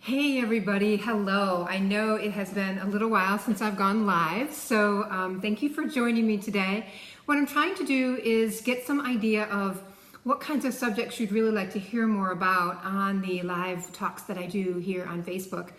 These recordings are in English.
Hey everybody, hello. I know it has been a little while since I've gone live, so thank you for joining me today. What I'm trying to do is get some idea of what kinds of subjects you'd really like to hear more about on the live talks that I do here on Facebook.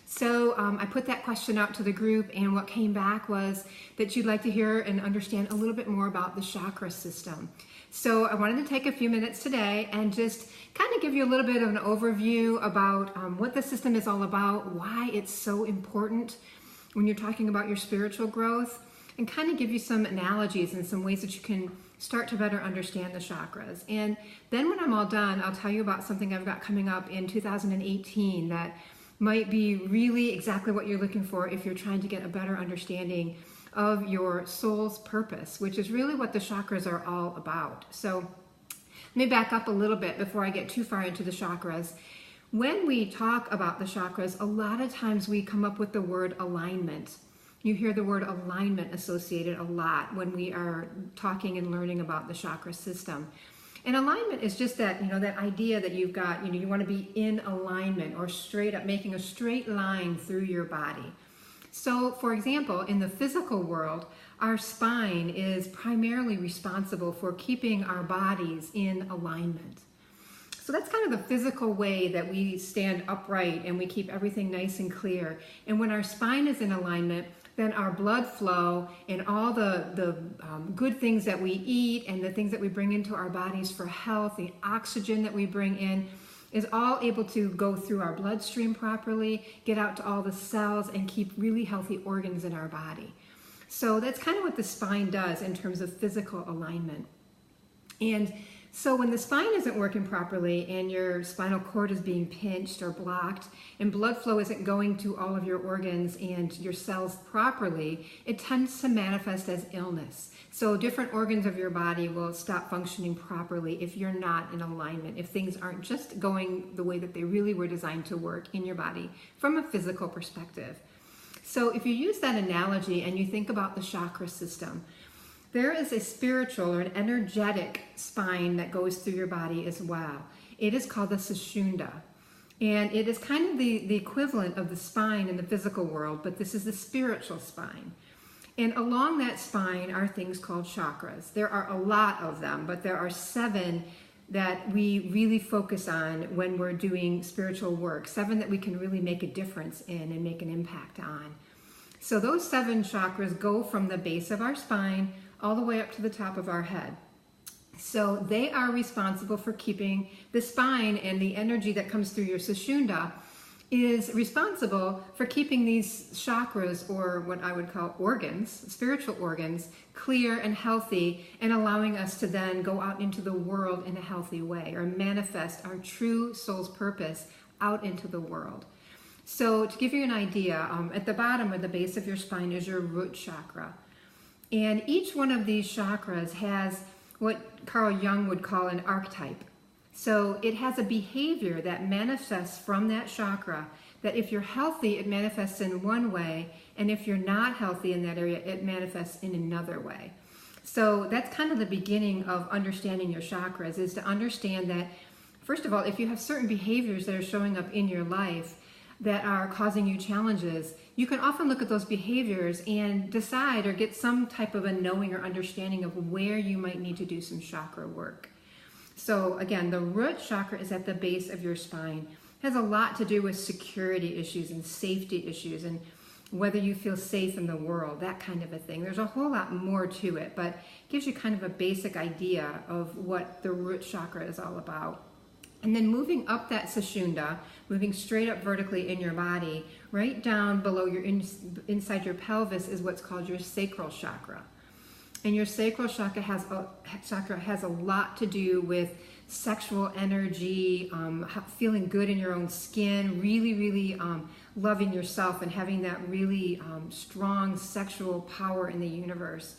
So I put that question out to the group, and what came back was that you'd like to hear and understand a little bit more about the chakra system. So I wanted to take a few minutes today and just kind of give you a little bit of an overview about what the system is all about, why it's so important when you're talking about your spiritual growth, and kind of give you some analogies and some ways that you can start to better understand the chakras. And then when I'm all done, I'll tell you about something I've got coming up in 2018 that might be really exactly what you're looking for if you're trying to get a better understanding of your soul's purpose, which is really what the chakras are all about. So let me back up a little bit before I get too far into the chakras. When we talk about the chakras, a lot of times we come up with the word alignment. You hear the word alignment associated a lot when we are talking and learning about the chakra system. And alignment is just that, that idea that you've got, you want to be in alignment or straight up, making a straight line through your body. So, for example, in the physical world, our spine is primarily responsible for keeping our bodies in alignment. So that's kind of the physical way that we stand upright and we keep everything nice and clear. And when our spine is in alignment, then our blood flow and all the good things that we eat and the things that we bring into our bodies for health, the oxygen that we bring in, is all able to go through our bloodstream properly, get out to all the cells, and keep really healthy organs in our body. So that's kind of what the spine does in terms of physical alignment. And so when the spine isn't working properly and your spinal cord is being pinched or blocked and blood flow isn't going to all of your organs and your cells properly, it tends to manifest as illness. So different organs of your body will stop functioning properly if you're not in alignment, if things aren't just going the way that they really were designed to work in your body from a physical perspective. So if you use that analogy and you think about the chakra system, there is a spiritual or an energetic spine that goes through your body as well. It is called the Sushumna. And it is kind of the equivalent of the spine in the physical world, but this is the spiritual spine. And along that spine are things called chakras. There are a lot of them, but there are 7 that we really focus on when we're doing spiritual work, 7 that we can really make a difference in and make an impact on. So those 7 chakras go from the base of our spine all the way up to the top of our head. So they are responsible for keeping the spine, and the energy that comes through your Sushumna is responsible for keeping these chakras, or what I would call organs, spiritual organs, clear and healthy, and allowing us to then go out into the world in a healthy way or manifest our true soul's purpose out into the world. So to give you an idea, at the bottom or the base of your spine is your root chakra. And each one of these chakras has what Carl Jung would call an archetype. So it has a behavior that manifests from that chakra, that if you're healthy, it manifests in one way, and if you're not healthy in that area, it manifests in another way. So that's kind of the beginning of understanding your chakras, is to understand that, first of all, if you have certain behaviors that are showing up in your life that are causing you challenges, you can often look at those behaviors and decide or get some type of a knowing or understanding of where you might need to do some chakra work. So again, the root chakra is at the base of your spine. It has a lot to do with security issues and safety issues and whether you feel safe in the world, that kind of a thing. There's a whole lot more to it, but it gives you kind of a basic idea of what the root chakra is all about. And then moving up that Sushumna, moving straight up vertically in your body, right down below your inside your pelvis is what's called your sacral chakra. And your sacral chakra has a lot to do with sexual energy, feeling good in your own skin, really loving yourself and having that really strong sexual power in the universe.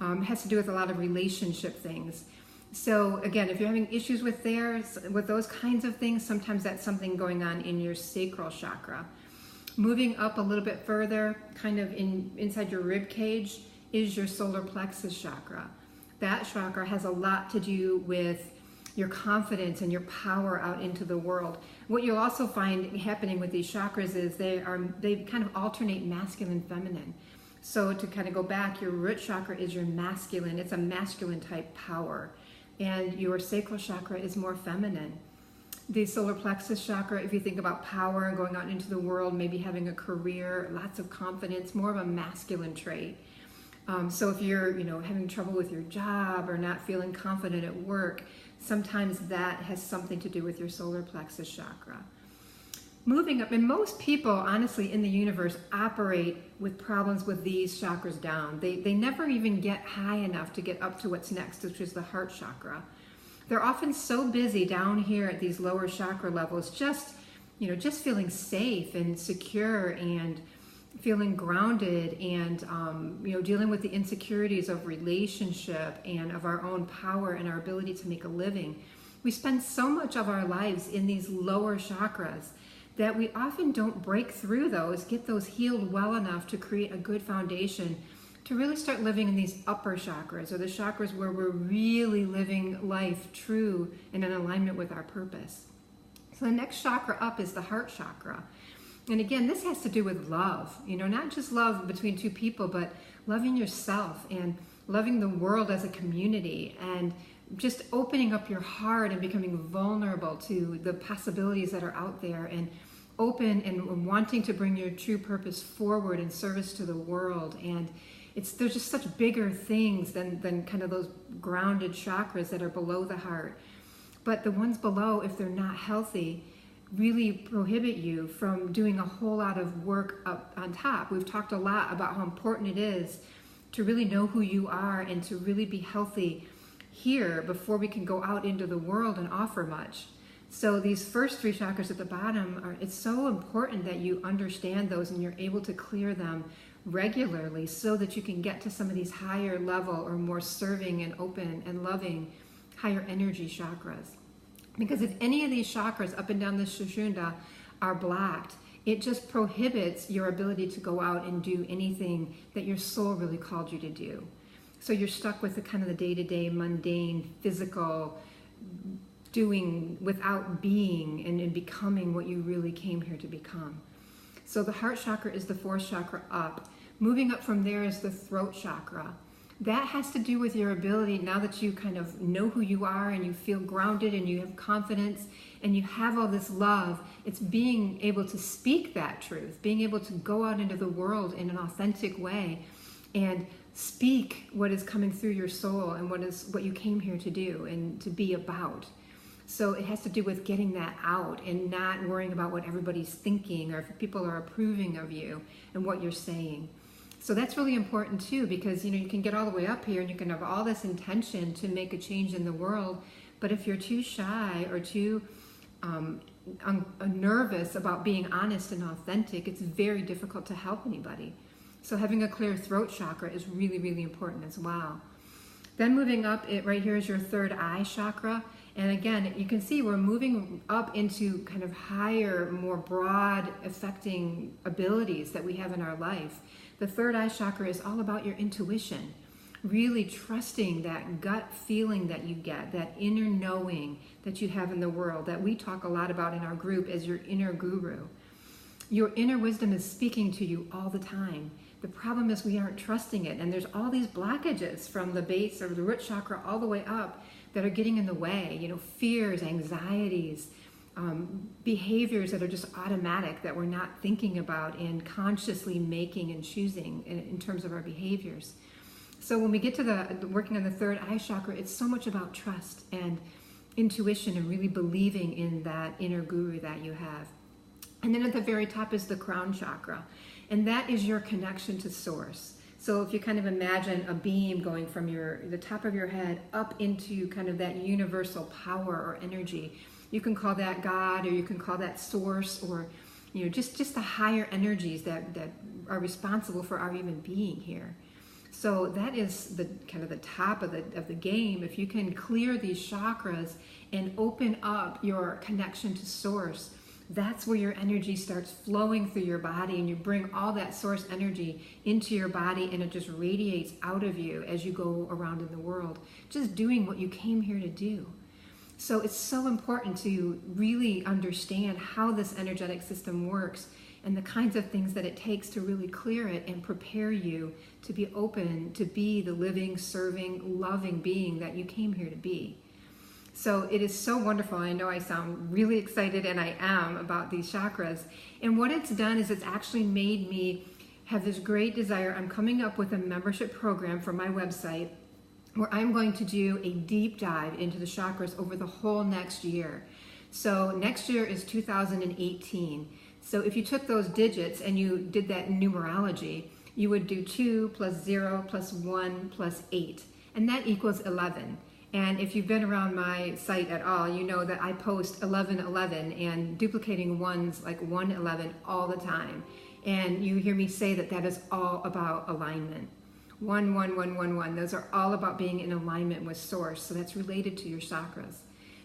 It has to do with a lot of relationship things. So again, if you're having issues with those kinds of things, sometimes that's something going on in your sacral chakra. Moving up a little bit further, kind of inside your rib cage, is your solar plexus chakra. That chakra has a lot to do with your confidence and your power out into the world. What you'll also find happening with these chakras is they kind of alternate masculine, feminine. So to kind of go back, your root chakra is your masculine. It's a masculine type power. And your sacral chakra is more feminine. The solar plexus chakra, if you think about power and going out into the world, maybe having a career, lots of confidence, more of a masculine trait. So if you're, having trouble with your job or not feeling confident at work, sometimes that has something to do with your solar plexus chakra. Moving up, and most people, honestly, in the universe operate with problems with these chakras down. They never even get high enough to get up to what's next, which is the heart chakra. They're often so busy down here at these lower chakra levels, just feeling safe and secure and feeling grounded and, dealing with the insecurities of relationship and of our own power and our ability to make a living. We spend so much of our lives in these lower chakras that we often don't break through those, get those healed well enough to create a good foundation to really start living in these upper chakras, or the chakras where we're really living life true and in alignment with our purpose. So the next chakra up is the heart chakra. And again, this has to do with love, not just love between two people, but loving yourself and loving the world as a community and just opening up your heart and becoming vulnerable to the possibilities that are out there and open and wanting to bring your true purpose forward in service to the world. And there's just such bigger things than kind of those grounded chakras that are below the heart. But the ones below, if they're not healthy, really prohibit you from doing a whole lot of work up on top. We've talked a lot about how important it is to really know who you are and to really be healthy here before we can go out into the world and offer much. So these first three chakras at the bottom, it's so important that you understand those and you're able to clear them regularly so that you can get to some of these higher level or more serving and open and loving higher energy chakras. Because if any of these chakras up and down the Sushumna are blocked, it just prohibits your ability to go out and do anything that your soul really called you to do. So you're stuck with the kind of the day-to-day mundane physical doing without being and becoming what you really came here to become. So the heart chakra is the fourth chakra up. Moving up from there is the throat chakra. That has to do with your ability, now that you kind of know who you are and you feel grounded and you have confidence and you have all this love, it's being able to speak that truth, being able to go out into the world in an authentic way and speak what is coming through your soul and what you came here to do and to be about. So it has to do with getting that out and not worrying about what everybody's thinking or if people are approving of you and what you're saying. So that's really important too, because you can get all the way up here and you can have all this intention to make a change in the world, but if you're too shy or too nervous about being honest and authentic, it's very difficult to help anybody. So having a clear throat chakra is really, really important as well. Then moving up, right here is your third eye chakra. And again, you can see we're moving up into kind of higher, more broad affecting abilities that we have in our life. The third eye chakra is all about your intuition, really trusting that gut feeling that you get, that inner knowing that you have in the world, that we talk a lot about in our group as your inner guru. Your inner wisdom is speaking to you all the time. The problem is we aren't trusting it, and there's all these blockages from the base or the root chakra all the way up that are getting in the way, fears, anxieties, behaviors that are just automatic that we're not thinking about and consciously making and choosing in terms of our behaviors. So when we get to the working on the third eye chakra, it's so much about trust and intuition and really believing in that inner guru that you have. And then at the very top is the crown chakra, and that is your connection to source. So if you kind of imagine a beam going from the top of your head up into kind of that universal power or energy, you can call that God, or you can call that source, or just the higher energies that are responsible for our even being here. So that is the kind of the top of the game. If you can clear these chakras and open up your connection to source, that's where your energy starts flowing through your body, and you bring all that source energy into your body, and it just radiates out of you as you go around in the world, just doing what you came here to do. So it's so important to really understand how this energetic system works and the kinds of things that it takes to really clear it and prepare you to be open to be the living, serving, loving being that you came here to be. So it is so wonderful. I know I sound really excited, and I am, about these chakras. And what it's done is it's actually made me have this great desire. I'm coming up with a membership program for my website where I'm going to do a deep dive into the chakras over the whole next year. So next year is 2018. So if you took those digits and you did that numerology, you would do 2 plus 0 plus 1 plus 8, and that equals 11. And if you've been around my site at all, you know that I post 1111 and duplicating ones like 111 all the time. And you hear me say that that is all about alignment. 11111, those are all about being in alignment with source. So that's related to your chakras.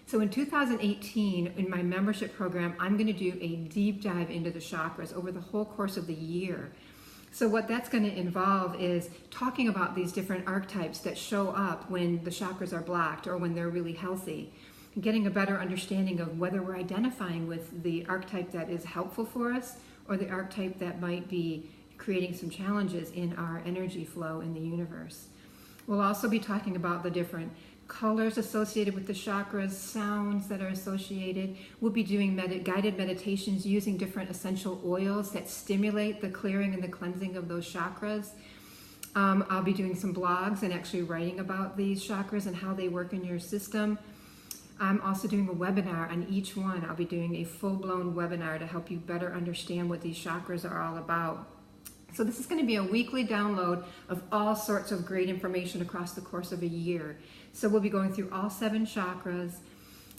So in 2018, in my membership program, I'm going to do a deep dive into the chakras over the whole course of the year. So what that's going to involve is talking about these different archetypes that show up when the chakras are blocked or when they're really healthy, getting a better understanding of whether we're identifying with the archetype that is helpful for us or the archetype that might be creating some challenges in our energy flow in the universe. We'll also be talking about the different colors associated with the chakras, sounds that are associated. We'll be doing guided meditations using different essential oils that stimulate the clearing and the cleansing of those chakras. I'll be doing some blogs and actually writing about these chakras and how they work in your system. I'm also doing a webinar on each one. I'll be doing a full-blown webinar to help you better understand what these chakras are all about. So this is going to be a weekly download of all sorts of great information across the course of a year. So we'll be going through all 7 chakras.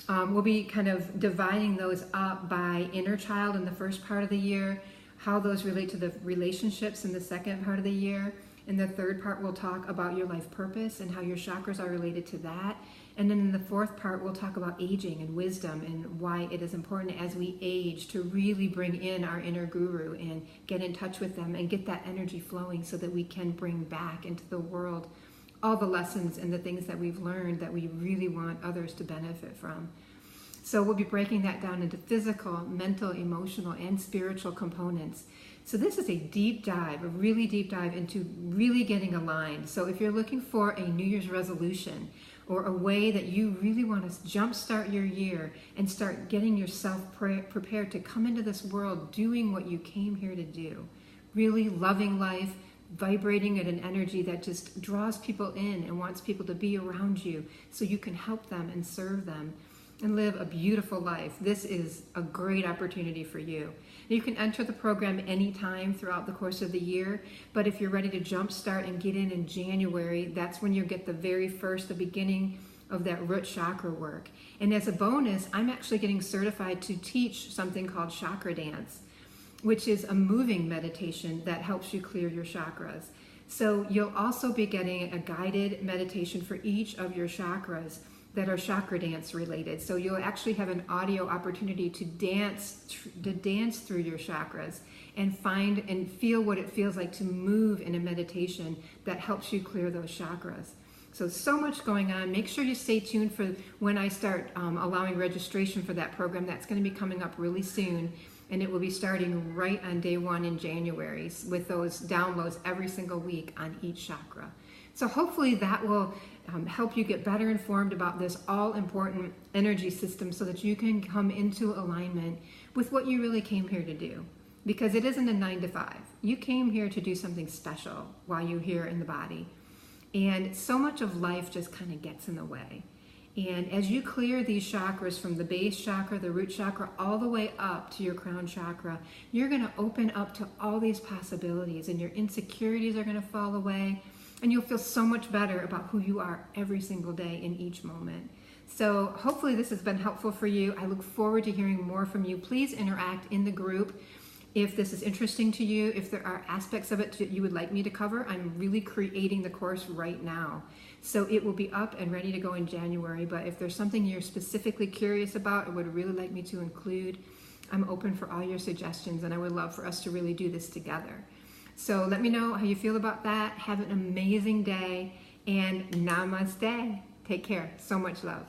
We'll be kind of dividing those up by inner child in the first part of the year, how those relate to the relationships in the second part of the year. In the third part, we'll talk about your life purpose and how your chakras are related to that. And then in the fourth part, we'll talk about aging and wisdom and why it is important as we age to really bring in our inner guru and get in touch with them and get that energy flowing so that we can bring back into the world all the lessons and the things that we've learned that we really want others to benefit from. So we'll be breaking that down into physical, mental, emotional, and spiritual components. So this is a deep dive, a really deep dive into really getting aligned. So if you're looking for a New Year's resolution or a way that you really want to jumpstart your year and start getting yourself prepared to come into this world doing what you came here to do, really loving life, vibrating at an energy that just draws people in and wants people to be around you so you can help them and serve them and live a beautiful life. This is a great opportunity for you. You can enter the program anytime throughout the course of the year, but if you're ready to jumpstart and get in January, that's when you'll get the very first, the beginning of that root chakra work. And as a bonus, I'm actually getting certified to teach something called Chakra Dance, which is a moving meditation that helps you clear your chakras. So you'll also be getting a guided meditation for each of your chakras that are chakra dance related. So you'll actually have an audio opportunity to dance through your chakras and find and feel what it feels like to move in a meditation that helps you clear those chakras. So much going on. Make sure you stay tuned for when I start allowing registration for that program. That's going to be coming up really soon, and it will be starting right on day 1 in January with those downloads every single week on each chakra. So hopefully that will help you get better informed about this all-important energy system so that you can come into alignment with what you really came here to do. Because it isn't a 9 to 5. You came here to do something special while you're here in the body. And so much of life just kind of gets in the way. And as you clear these chakras from the base chakra, the root chakra, all the way up to your crown chakra, you're going to open up to all these possibilities, and your insecurities are going to fall away. And you'll feel so much better about who you are every single day in each moment. So hopefully this has been helpful for you. I look forward to hearing more from you. Please interact in the group. If this is interesting to you, if there are aspects of it that you would like me to cover, I'm really creating the course right now. So it will be up and ready to go in January. But if there's something you're specifically curious about or would really like me to include, I'm open for all your suggestions, and I would love for us to really do this together. So let me know how you feel about that. Have an amazing day, and namaste. Take care. So much love.